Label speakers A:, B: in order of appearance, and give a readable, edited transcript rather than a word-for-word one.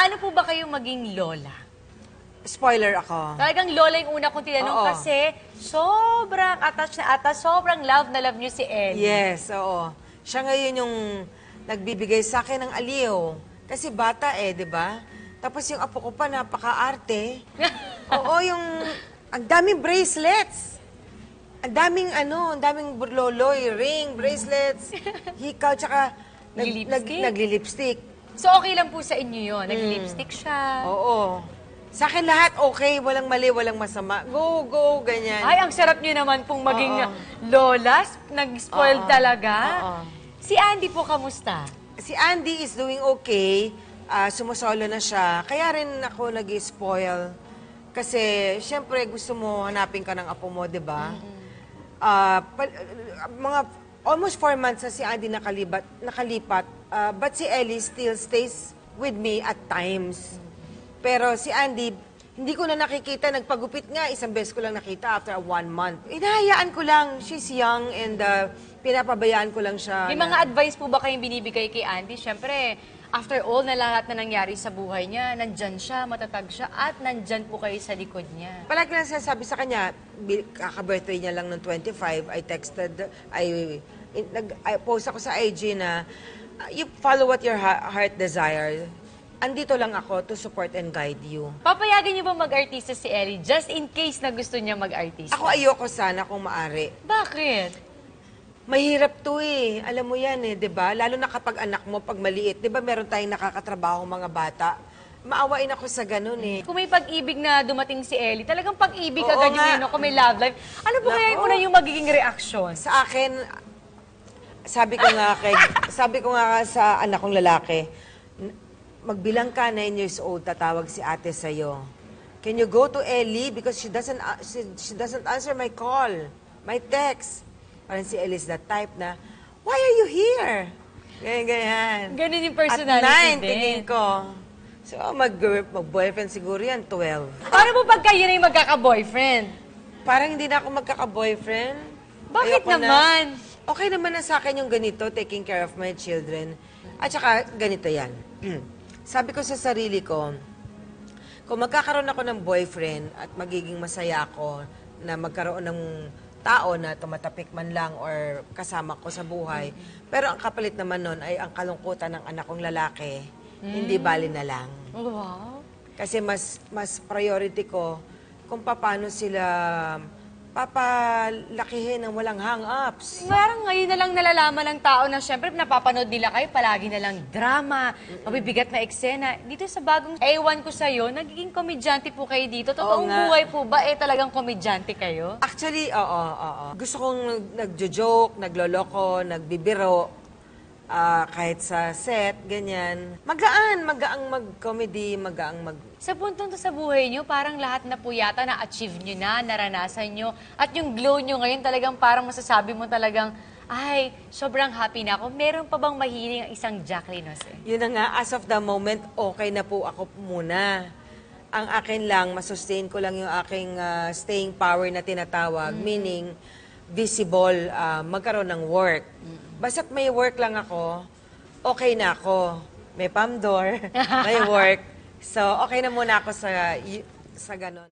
A: Paano po ba kayong maging lola?
B: Spoiler ako.
A: Talagang lola yung una kong tinanong
B: Oo.
A: kasi sobrang attached na attached, sobrang love na love niyo si Ellie.
B: Yes, oo. Siya ngayon yung nagbibigay sa akin ng aliw. Kasi bata di ba? Tapos yung apo ko pa, napaka-arte. Oo, ang daming bracelets. Ang daming burloloy, ring, bracelets, hikaw, tsaka
A: Lipstick?
B: nagli-lipstick.
A: So okay lang po sa inyo yun? Nag-lipstick siya?
B: Oo. Sa akin lahat okay, walang mali, walang masama. Go, go, ganyan.
A: Ay, ang sarap niyo naman pong maging lola. Nag-spoil talaga.
B: Oo.
A: Si Andy po, kamusta?
B: Si Andy is doing okay. Sumusolo na siya. Kaya rin ako nag-spoil. Kasi, syempre, gusto mo hanapin ka ng apo mo, di ba? Mga almost 4 months na si Andy nakalipat. But si Ellie still stays with me at times. Pero si Andy, hindi ko na nakikita. Nagpagupit nga, isang beses ko lang nakita after 1 month. Inahayaan ko lang. She's young and pinapabayaan ko lang siya.
A: May mga advice po ba kayong binibigay kay Andy? Siyempre, after all na lahat na nangyari sa buhay niya, nandyan siya, matatag siya, at nandyan po kayo sa likod niya.
B: Palagi lang sasabi sa kanya, kaka-birthday niya lang ng 25, I post ako sa IG na, you follow what your heart desires. Andito lang ako to support and guide you.
A: Papayagan niyo ba mag-artista si Ellie just in case na gusto niya mag-artista?
B: Ako ayoko sana kung maari.
A: Bakit?
B: Mahirap to Alam mo yan di ba? Lalo na kapag anak mo, pag maliit. Di ba meron tayong nakakatrabaho mga bata? Maawain ako sa ganun
A: Kung may pag-ibig na dumating si Ellie, talagang pag-ibig
B: Oo
A: agad
B: nga.
A: yun, kung may love life. Ano po kaya yung una yung magiging reaksyon?
B: Sa akin, sabi ko nga sa anak kong lalaki, magbilang ka 9 years old, tatawag si ate sa'yo. Can you go to Ellie? Because she doesn't answer my call, my text. Parang si Ellie is that type na, why are you here? Ganyan.
A: Ganun yung personality
B: At 9,
A: din.
B: tingin ko. So, mag-boyfriend siguro yan, 12.
A: Paano po pag kayo na yung magkaka-boyfriend?
B: Parang hindi na ako magkaka-boyfriend.
A: Bakit
B: Ayoko na.
A: naman?
B: Okay naman na sa akin yung ganito, taking care of my children. At saka, ganito yan. Sabi ko sa sarili ko, kung magkakaroon ako ng boyfriend at magiging masaya ako na magkaroon ng tao na tumatapik man lang or kasama ko sa buhay, pero ang kapalit naman nun ay ang kalungkutan ng anak kong lalaki, hindi bali na lang.
A: Wow.
B: Kasi mas priority ko kung paano sila papalakihin ng walang hang-ups.
A: Parang ngayon na lang nalalaman ng tao na syempre napapanood nila kayo, palagi na lang drama, mabibigat na eksena. Dito sa bagong ewan ko sa'yo, nagiging komedyante po kayo dito. Totoong
B: nga.
A: buhay po ba talagang komedyante kayo?
B: Actually, oo. Gusto kong nagjo-joke, nagloloko, nagbibiro. Kahit sa set, ganyan. Magaang mag-comedy,
A: Sa puntong to sa buhay nyo, parang lahat na po yata na-achieve nyo na, naranasan nyo. At yung glow nyo ngayon, talagang parang masasabi mo talagang, ay, sobrang happy na ako. Meron pa bang mahiling ang isang Jacqueline Jose?
B: Yun na nga, as of the moment, okay na po ako muna. Ang akin lang, masustain ko lang yung aking staying power na tinatawag, meaning visible, magkaroon ng work. Basta't may work lang ako, okay na ako. May pamdor, may work. So, okay na muna ako sa ganon.